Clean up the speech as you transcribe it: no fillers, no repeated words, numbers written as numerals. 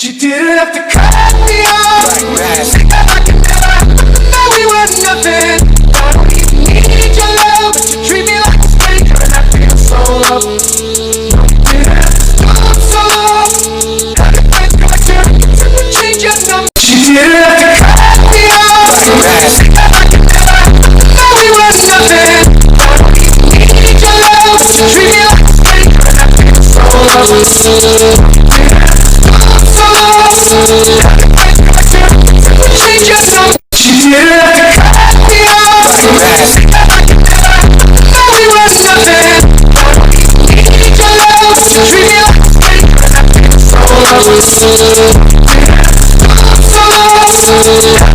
You didn't have to cut me off. Think that I could never know we were nothing. I don't even need your love, but you treat me like a stranger, and I feel so low. No, you didn't have to stop so long. Had a friend like you, to change your number. You didn't have to cut me off. Think that I could never know we were nothing. I don't even need your love, but you treat me like a stranger, and I feel so low. So